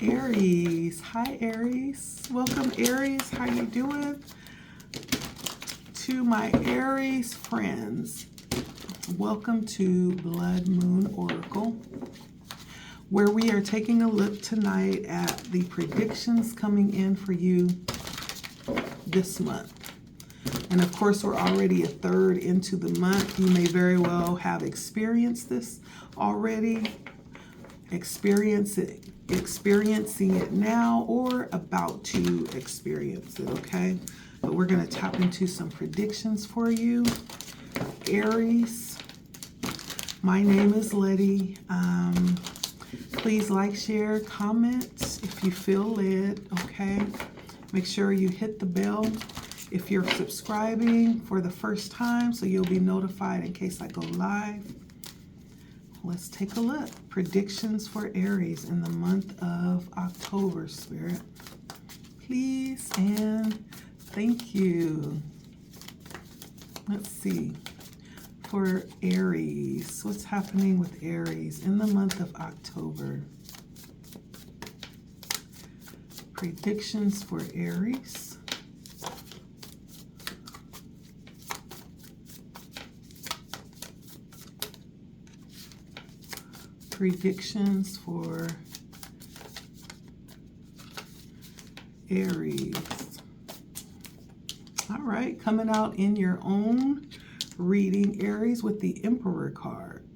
Aries. Hi, Aries. Welcome, Aries. How you doing? To my Aries friends, welcome to Blood Moon Oracle, where we are taking a look tonight at the predictions coming in for you this month. And of course, we're already a third into the month. You may very well have experienced this already, experiencing it now, or about to experience it, okay? But we're going to tap into some predictions for you, Aries. My name is Letty. Please like, share, comment if you feel led, okay? Make sure you hit the bell if you're subscribing for the first time, so you'll be notified in case I go live. Let's take a look. Predictions for Aries in the month of October, Spirit. Please and thank you. Let's see. For Aries, what's happening with Aries in the month of October? Predictions for Aries. Predictions for Aries. All right, coming out in your own reading, Aries, with the Emperor card.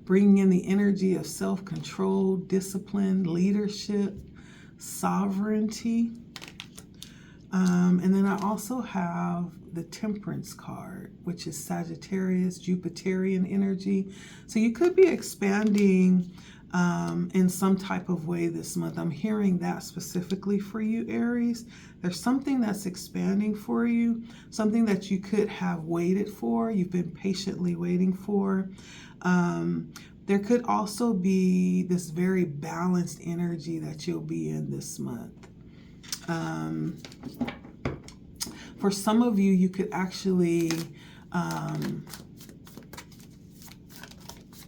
Bringing in the energy of self-control, discipline, leadership, sovereignty. And then I also have the Temperance card, which is Sagittarius, Jupiterian energy. So you could be expanding in some type of way this month. I'm hearing that specifically for you, Aries. There's something that's expanding for you, something that you could have waited for, you've been patiently waiting for. There could also be this very balanced energy that you'll be in this month. For some of you, you could actually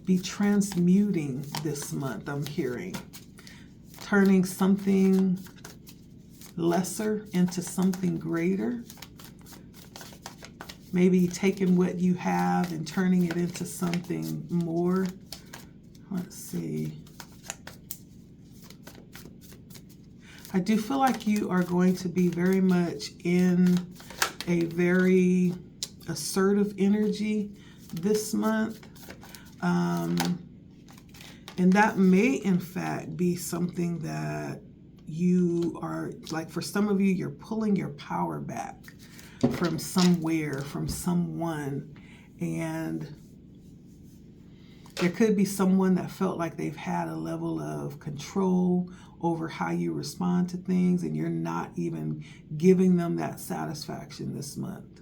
be transmuting this month, I'm hearing. Turning something lesser into something greater. Maybe taking what you have and turning it into something more. Let's see. I do feel like you are going to be very much in a very assertive energy this month. And that may, in fact, be something that you are, like for some of you, you're pulling your power back from somewhere, from someone. And there could be someone that felt like they've had a level of control over how you respond to things, and you're not even giving them that satisfaction this month.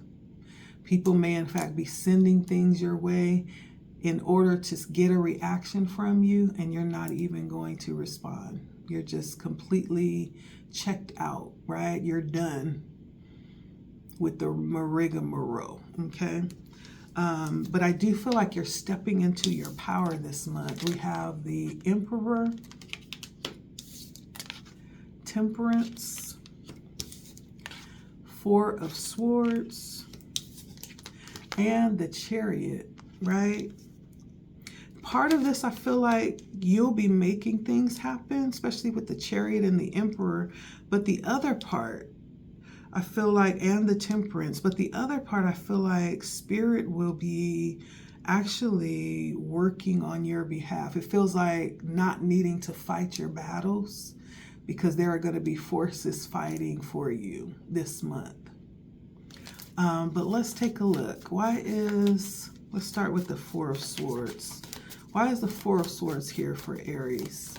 People may, in fact, be sending things your way in order to get a reaction from you, and you're not even going to respond. You're just completely checked out, right? You're done with the rigmarole, okay? But I do feel like you're stepping into your power this month. We have the Emperor, Temperance, Four of Swords, and the Chariot, right? Part of this, I feel like you'll be making things happen, especially with the Chariot and the Emperor. But the other part, I feel like, and the Temperance, but the other part, I feel like Spirit will be actually working on your behalf. It feels like not needing to fight your battles, because there are going to be forces fighting for you this month. But let's take a look. Let's start with the Four of Swords. Why is the Four of Swords here for Aries?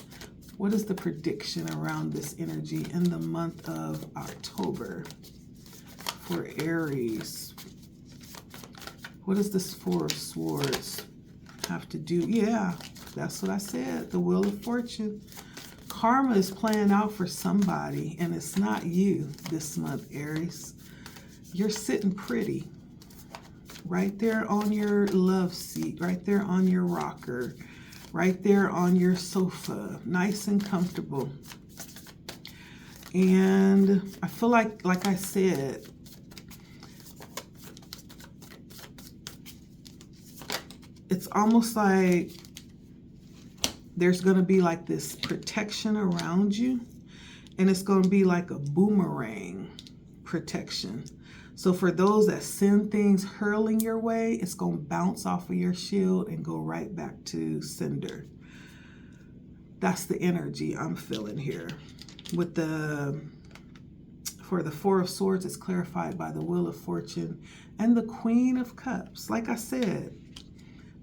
What is the prediction around this energy in the month of October for Aries? What does this Four of Swords have to do? Yeah, that's what I said. The Wheel of Fortune. Karma is playing out for somebody, and it's not you this month, Aries. You're sitting pretty. right there on your love seat, right there on your rocker, right there on your sofa, nice and comfortable. And I feel like I said, it's almost like there's going to be like this protection around you, and it's going to be like a boomerang protection. So for those that send things hurling your way, it's going to bounce off of your shield and go right back to sender. That's the energy I'm feeling here. With for the Four of Swords, it's clarified by the Wheel of Fortune and the Queen of Cups. Like I said,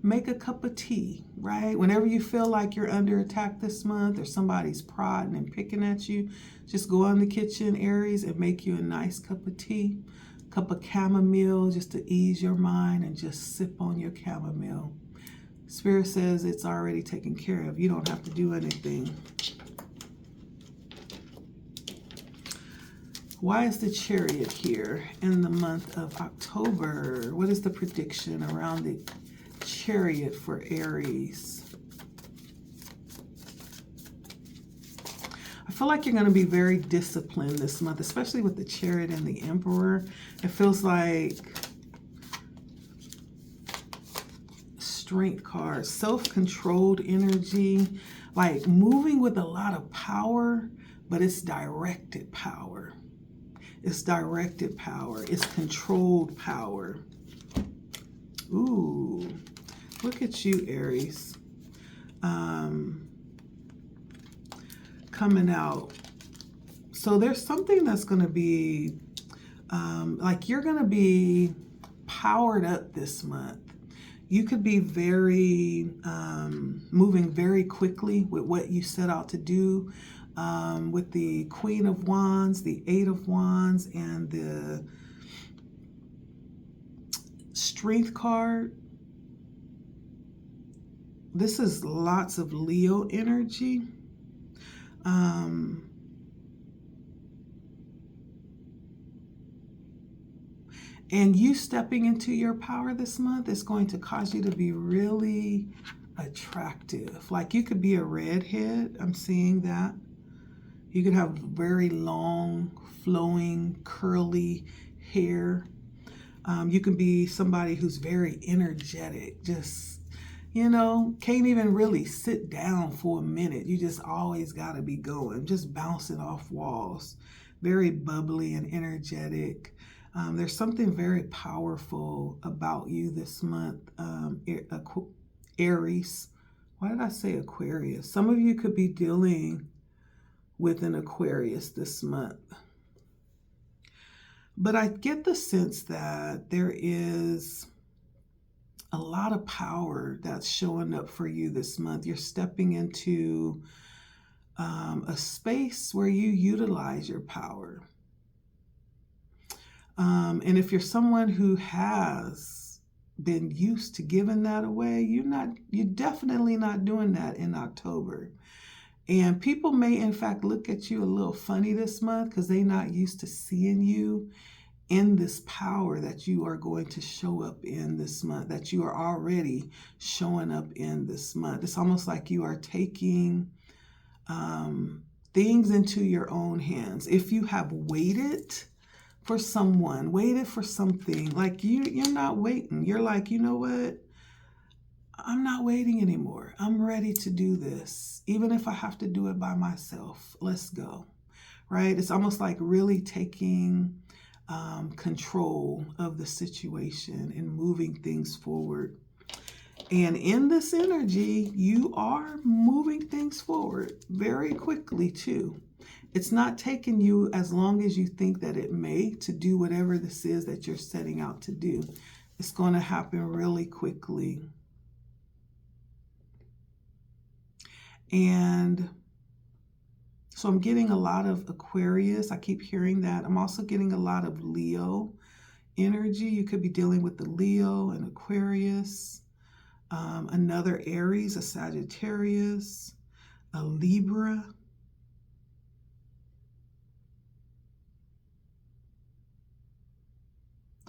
make a cup of tea, right? Whenever you feel like you're under attack this month or somebody's prodding and picking at you, just go in the kitchen, Aries, and make you a nice cup of tea, cup of chamomile, just to ease your mind, and just sip on your chamomile. Spirit says it's already taken care of. You don't have to do anything. Why is the Chariot here in the month of October? What is the prediction around the Chariot for Aries? I feel like you're going to be very disciplined this month, especially with the Chariot and the Emperor. It feels like Strength card, self-controlled energy, like moving with a lot of power, but it's directed power. It's directed power. It's controlled power. Ooh, look at you, Aries. Coming out. So there's something that's going to be, like you're going to be powered up this month. You could be very, moving very quickly with what you set out to do. With the Queen of Wands, the Eight of Wands, and the Strength card. This is lots of Leo energy. And you stepping into your power this month is going to cause you to be really attractive. Like you could be a redhead. I'm seeing that. You could have very long, flowing, curly hair. You can be somebody who's very energetic, just, you know, can't even really sit down for a minute. You just always got to be going, just bouncing off walls. Very bubbly and energetic. There's something very powerful about you this month, Aries. Why did I say Aquarius? Some of you could be dealing with an Aquarius this month. But I get the sense that there is a lot of power that's showing up for you this month. You're stepping into a space where you utilize your power. And if you're someone who has been used to giving that away, you're definitely not doing that in October. And people may, in fact, look at you a little funny this month because they're not used to seeing you in this power that you are going to show up in this month, that you are already showing up in this month. It's almost like you are taking things into your own hands. If you have waited for someone, waited for something, like you're not waiting. You're like, you know what? I'm not waiting anymore. I'm ready to do this. Even if I have to do it by myself, let's go, right? It's almost like really taking control of the situation and moving things forward. And in this energy, you are moving things forward very quickly too. It's not taking you as long as you think that it may to do whatever this is that you're setting out to do. It's going to happen really quickly. And so I'm getting a lot of Aquarius. I keep hearing that. I'm also getting a lot of Leo energy. You could be dealing with the Leo and Aquarius, another Aries, a Sagittarius, a Libra,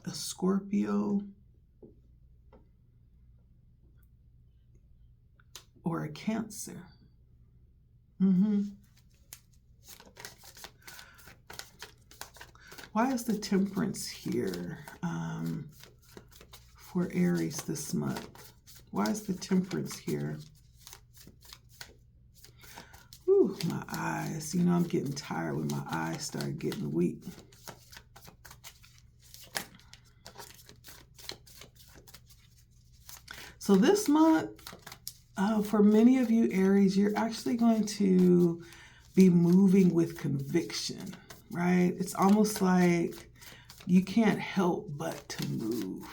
a Scorpio, or a Cancer. Why is the Temperance here for Aries this month? Why is the Temperance here? Ooh, my eyes. You know, I'm getting tired when my eyes start getting weak. So this month, for many of you Aries, you're actually going to be moving with conviction, right? It's almost like you can't help but to move.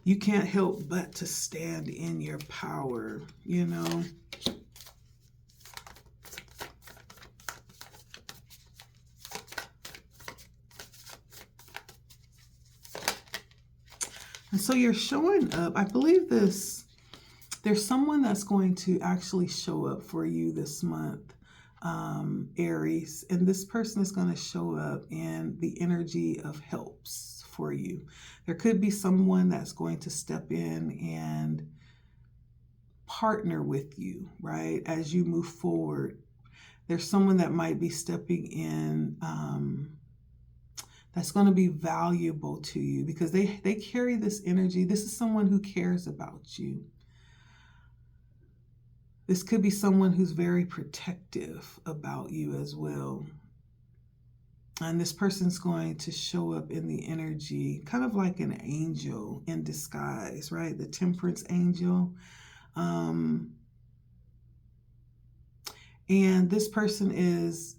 You can't help but to stand in your power, you know? And so you're showing up. I believe there's someone that's going to actually show up for you this month, Aries. And this person is going to show up in the energy of helps for you. There could be someone that's going to step in and partner with you, right, as you move forward. There's someone that might be stepping in that's going to be valuable to you because they carry this energy. This is someone who cares about you. This could be someone who's very protective about you as well. And this person's going to show up in the energy, kind of like an angel in disguise, right? The Temperance angel. And this person is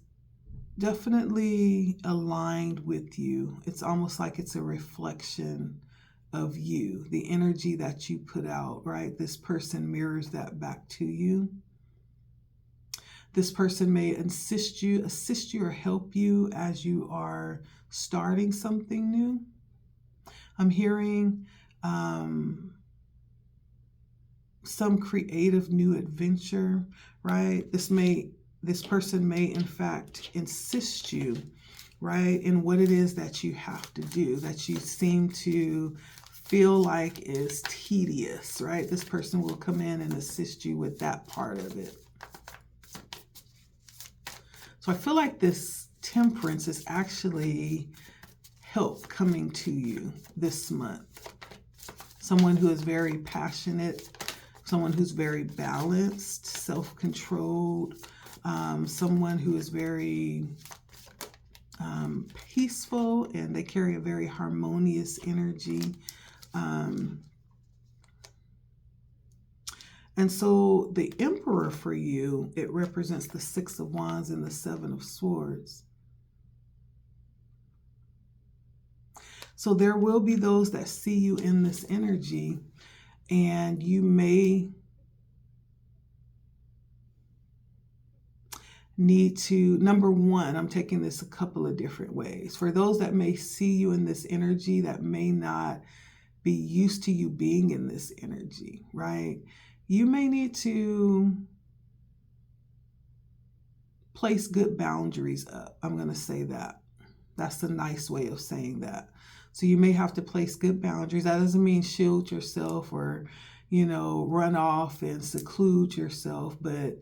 definitely aligned with you. It's almost like it's a reflection of you, the energy that you put out, right? This person mirrors that back to you. This person may assist you or help you as you are starting something new. I'm hearing some creative new adventure, right? This person may, in fact, insist you, right, in what it is that you have to do, that you seem to feel like is tedious, right? This person will come in and assist you with that part of it. So I feel like this Temperance is actually help coming to you this month. Someone who is very passionate, someone who's very balanced, self-controlled, someone who is very peaceful, and they carry a very harmonious energy. And so the Emperor for you, it represents the Six of Wands and the Seven of Swords. So there will be those that see you in this energy, and you may need to, number one, I'm taking this a couple of different ways. For those that may see you in this energy that may not be used to you being in this energy, right? You may need to place good boundaries up. I'm going to say that. That's a nice way of saying that. So you may have to place good boundaries. That doesn't mean shield yourself or, you know, run off and seclude yourself, but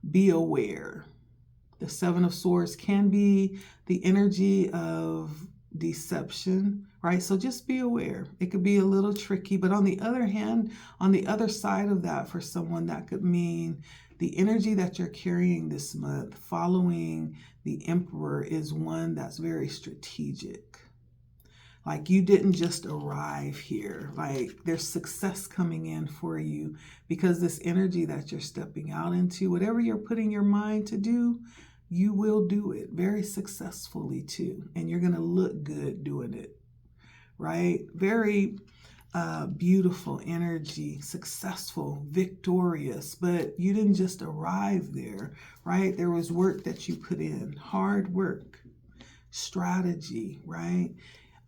be aware. The Seven of Swords can be the energy of deception, right? So just be aware. It could be a little tricky, but on the other hand, on the other side of that, for someone, that could mean the energy that you're carrying this month following the Emperor is one that's very strategic. Like you didn't just arrive here. Like there's success coming in for you because this energy that you're stepping out into, whatever you're putting your mind to do, you will do it very successfully too. And you're going to look good doing it, right? Very beautiful energy, successful, victorious, but you didn't just arrive there, right? There was work that you put in, hard work, strategy, right?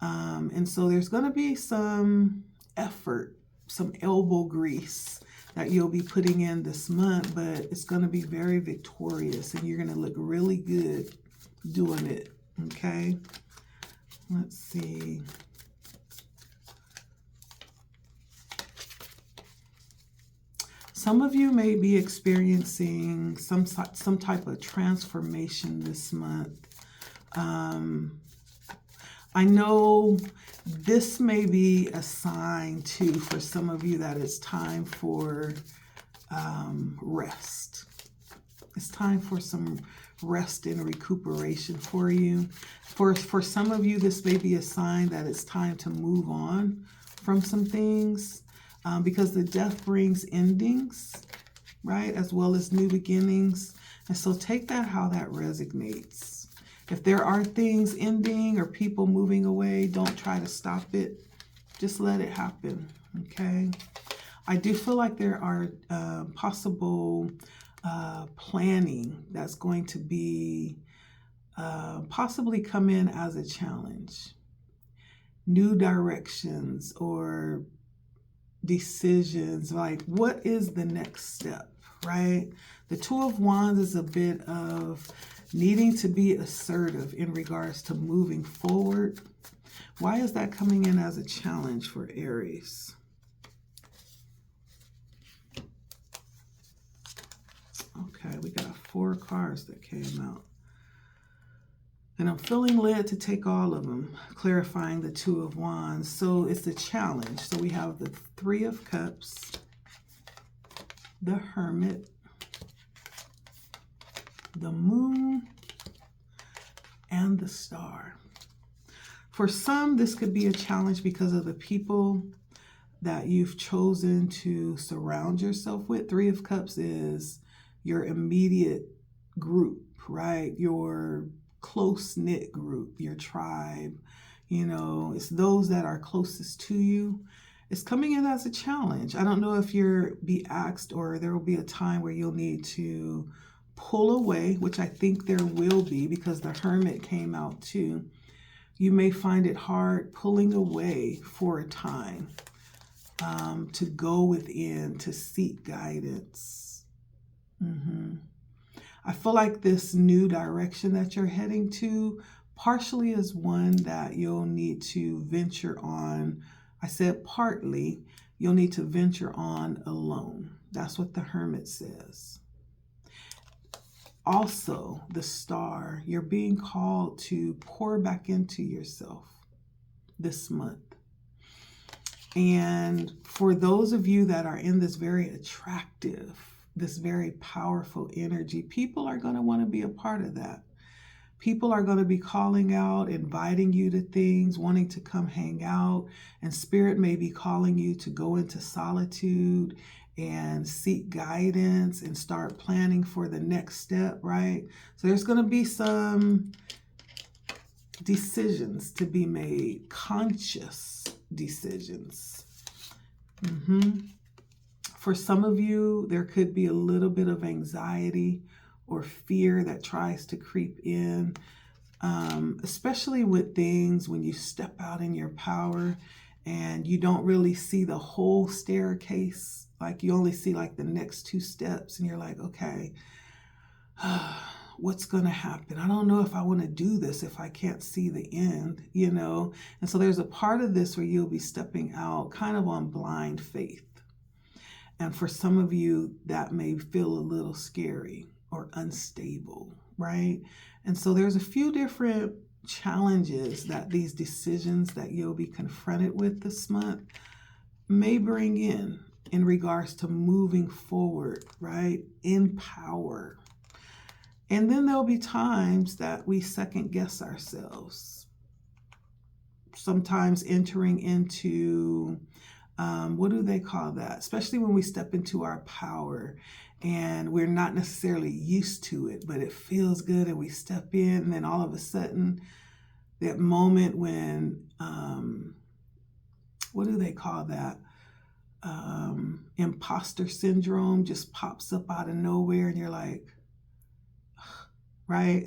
And so there's going to be some effort, some elbow grease that you'll be putting in this month, but it's going to be very victorious and you're going to look really good doing it. Okay. Let's see. Some of you may be experiencing some type of transformation this month. I know this may be a sign too for some of you that it's time for rest. It's time for some rest and recuperation for you. For some of you, this may be a sign that it's time to move on from some things, because the death brings endings, right? As well as new beginnings. And so take that how that resonates. If there are things ending or people moving away, don't try to stop it. Just let it happen, okay? I do feel like there are possible planning that's going to be possibly come in as a challenge. New directions or decisions, like what is the next step, right? The Two of Wands is a bit of needing to be assertive in regards to moving forward. Why is that coming in as a challenge for Aries? Okay, we got 4 cards that came out. And I'm feeling led to take all of them, clarifying the Two of Wands. So it's a challenge. So we have the Three of Cups, the Hermit, the Moon, and the Star. For some, this could be a challenge because of the people that you've chosen to surround yourself with. Three of Cups is your immediate group, right? Your close-knit group, your tribe. You know, it's those that are closest to you. It's coming in as a challenge. I don't know if you'll be asked, or there will be a time where you'll need to pull away, which I think there will be because the Hermit came out too. You may find it hard pulling away for a time, to go within, to seek guidance. I feel like this new direction that you're heading to partially is one that you'll need to venture on. I said partly, you'll need to venture on alone. That's what the Hermit says. Also, the Star, you're being called to pour back into yourself this month. And for those of you that are in this very attractive, this very powerful energy, people are going to want to be a part of that. People are going to be calling out, inviting you to things, wanting to come hang out, and Spirit may be calling you to go into solitude and seek guidance and start planning for the next step, right? So there's going to be some decisions to be made, conscious decisions. For some of you, there could be a little bit of anxiety or fear that tries to creep in, especially with things when you step out in your power and you don't really see the whole staircase. Like you only see like the next 2 steps and you're like, okay, what's going to happen? I don't know if I want to do this if I can't see the end, you know? And so there's a part of this where you'll be stepping out kind of on blind faith. And for some of you, that may feel a little scary or unstable, right? And so there's a few different challenges that these decisions that you'll be confronted with this month may bring in regards to moving forward, right? In power. And then there'll be times that we second guess ourselves. Sometimes entering into, what do they call that? Especially when we step into our power and we're not necessarily used to it, but it feels good and we step in, and then all of a sudden, that moment when, what do they call that? Imposter syndrome just pops up out of nowhere and you're like, right?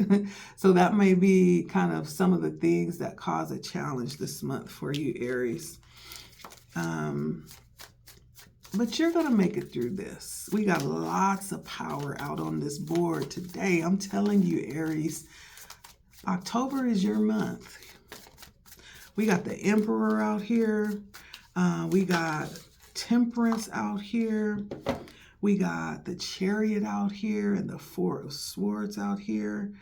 So that may be kind of some of the things that cause a challenge this month for you, Aries. But you're going to make it through this. We got lots of power out on this board today. I'm telling you, Aries, October is your month. We got the Emperor out here. We got Temperance out here. We got the Chariot out here and the Four of Swords out here.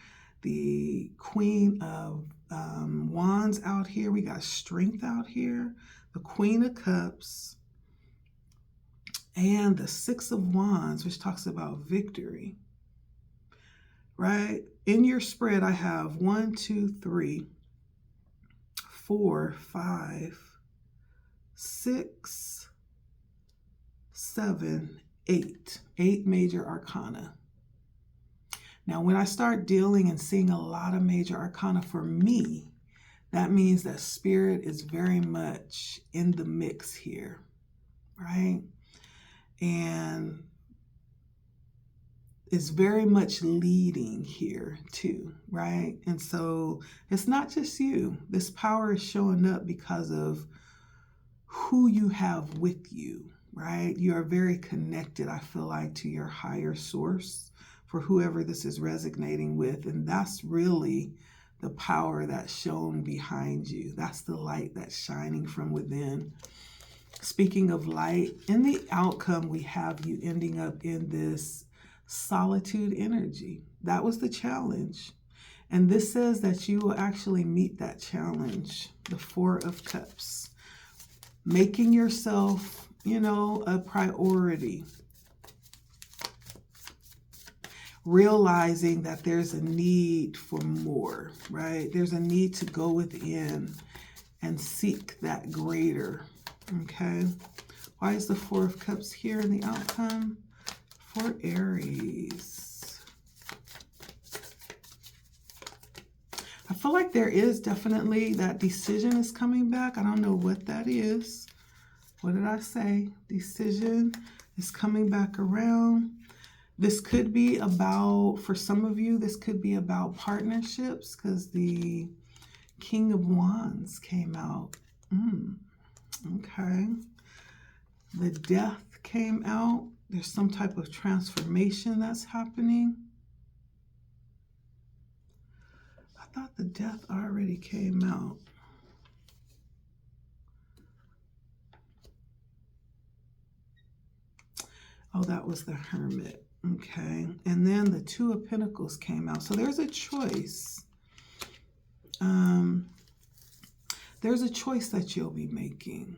The Queen of Wands out here. We got Strength out here. The Queen of Cups. And the Six of Wands, which talks about victory. Right? In your spread, I have 1, 2, 3, 4, 5, 6, 7, 8. 8 major arcana. Now, when I start dealing and seeing a lot of major arcana for me, that means that spirit is very much in the mix here, right? And is very much leading here too, right? And so it's not just you. This power is showing up because of who you have with you, right? You are very connected, I feel like, to your higher source for whoever this is resonating with. And that's really the power that's shown behind you. That's the light that's shining from within. Speaking of light, in the outcome, we have you ending up in this solitude energy. That was the challenge. And this says that you will actually meet that challenge. The Four of Cups. Making yourself, a priority. Realizing that there's a need for more, right? There's a need to go within and seek that greater, okay? Why is the Four of Cups here in the outcome? For Aries. I feel like there is definitely that decision is coming back. I don't know what that is. What did I say? Decision is coming back around. This could be about, for some of you, this could be about partnerships because the King of Wands came out. Okay. The Death came out. There's some type of transformation that's happening. I thought the Death already came out. Oh, that was the Hermit. Okay. And then the Two of Pentacles came out. So there's a choice. There's a choice that you'll be making.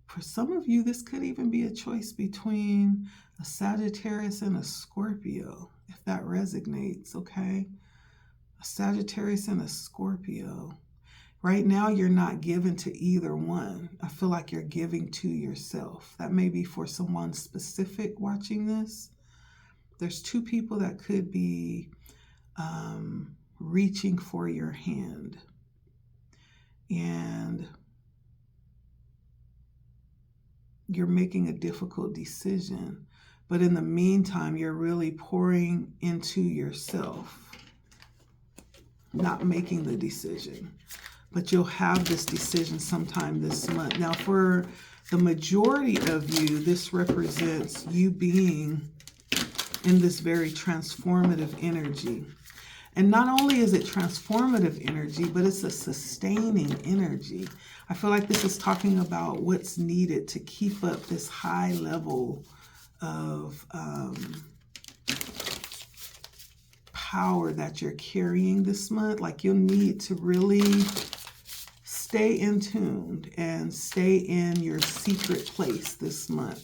For some of you, this could even be a choice between a Sagittarius and a Scorpio, if that resonates, okay? A Sagittarius and a Scorpio. Right now, you're not given to either one. I feel like you're giving to yourself. That may be for someone specific watching this. There's two people that could be reaching for your hand. And you're making a difficult decision. But in the meantime, you're really pouring into yourself, not making the decision. But you'll have this decision sometime this month. Now, for the majority of you, this represents you being in this very transformative energy. And not only is it transformative energy, but it's a sustaining energy. I feel like this is talking about what's needed to keep up this high level of power that you're carrying this month. Like you'll need to really stay in tune and stay in your secret place this month.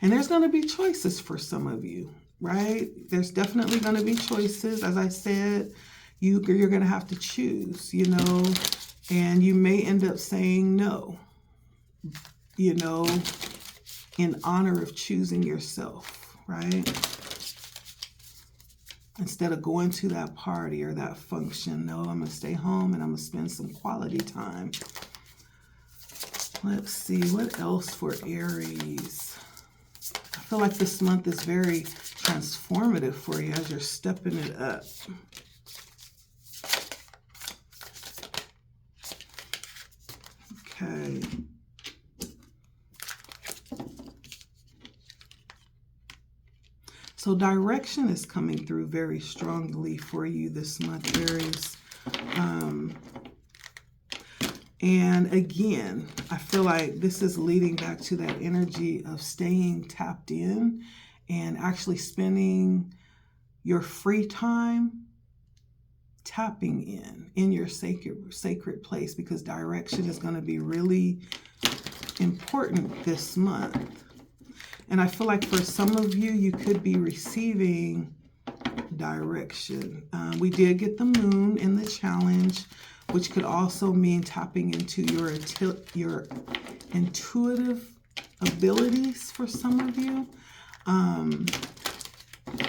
And there's going to be choices for some of you, right? There's definitely going to be choices. As I said, you're going to have to choose, and you may end up saying no, in honor of choosing yourself, right? Instead of going to that party or that function, no, I'm going to stay home and I'm going to spend some quality time. Let's see, what else for Aries? I feel like this month is very transformative for you as you're stepping it up. Okay. So direction is coming through very strongly for you this month, Aries. And again, I feel like this is leading back to that energy of staying tapped in and actually spending your free time tapping in your sacred place, because direction is going to be really important this month. And I feel like for some of you, you could be receiving direction. We did get the moon in the challenge, which could also mean tapping into your intuitive abilities for some of you.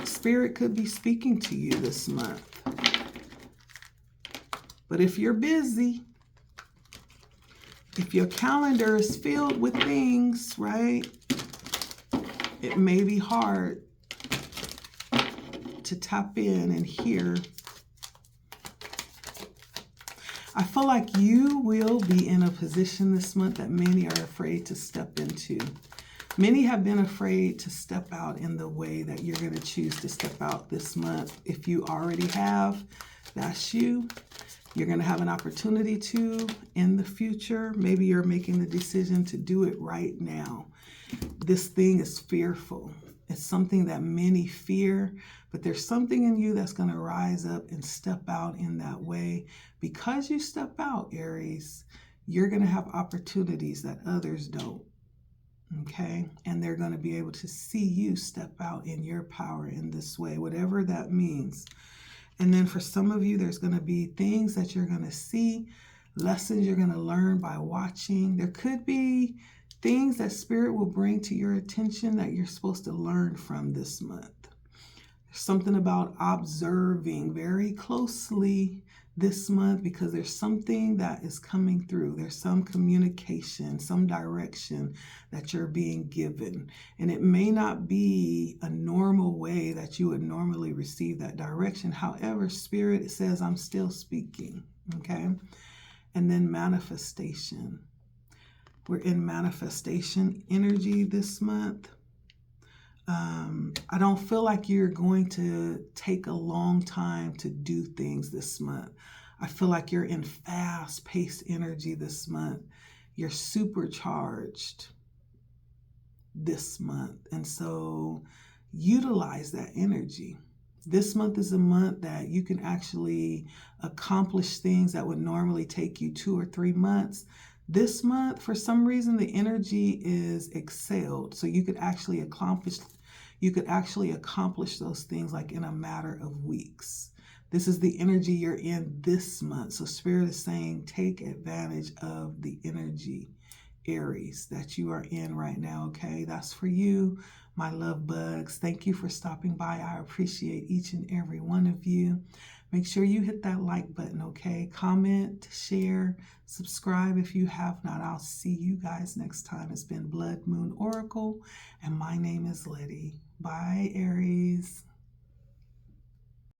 Spirit could be speaking to you this month. But if you're busy, if your calendar is filled with things, right, it may be hard to tap in and hear. I feel like you will be in a position this month that many are afraid to step into. Many have been afraid to step out in the way that you're going to choose to step out this month. If you already have, that's you. You're going to have an opportunity to in the future. Maybe you're making the decision to do it right now. This thing is fearful. It's something that many fear, but there's something in you that's going to rise up and step out in that way. Because you step out, Aries, you're going to have opportunities that others don't. Okay? And they're going to be able to see you step out in your power in this way, whatever that means. And then for some of you, there's going to be things that you're going to see, lessons you're going to learn by watching. There could be things that Spirit will bring to your attention that you're supposed to learn from this month. There's something about observing very closely this month, because there's something that is coming through. There's some communication, some direction that you're being given. And it may not be a normal way that you would normally receive that direction. However, Spirit says, I'm still speaking. Okay? And then manifestation. We're in manifestation energy this month. I don't feel like you're going to take a long time to do things this month. I feel like you're in fast-paced energy this month. You're supercharged this month. And so utilize that energy. This month is a month that you can actually accomplish things that would normally take you 2 or 3 months. This month, for some reason, the energy is excelled. So you could actually accomplish those things like in a matter of weeks. This is the energy you're in this month. So Spirit is saying, take advantage of the energy, Aries, that you are in right now, okay? That's for you, my love bugs. Thank you for stopping by. I appreciate each and every one of you. Make sure you hit that like button, okay? Comment, share, subscribe if you have not. I'll see you guys next time. It's been Blood Moon Oracle, and my name is Letty. Bye, Aries.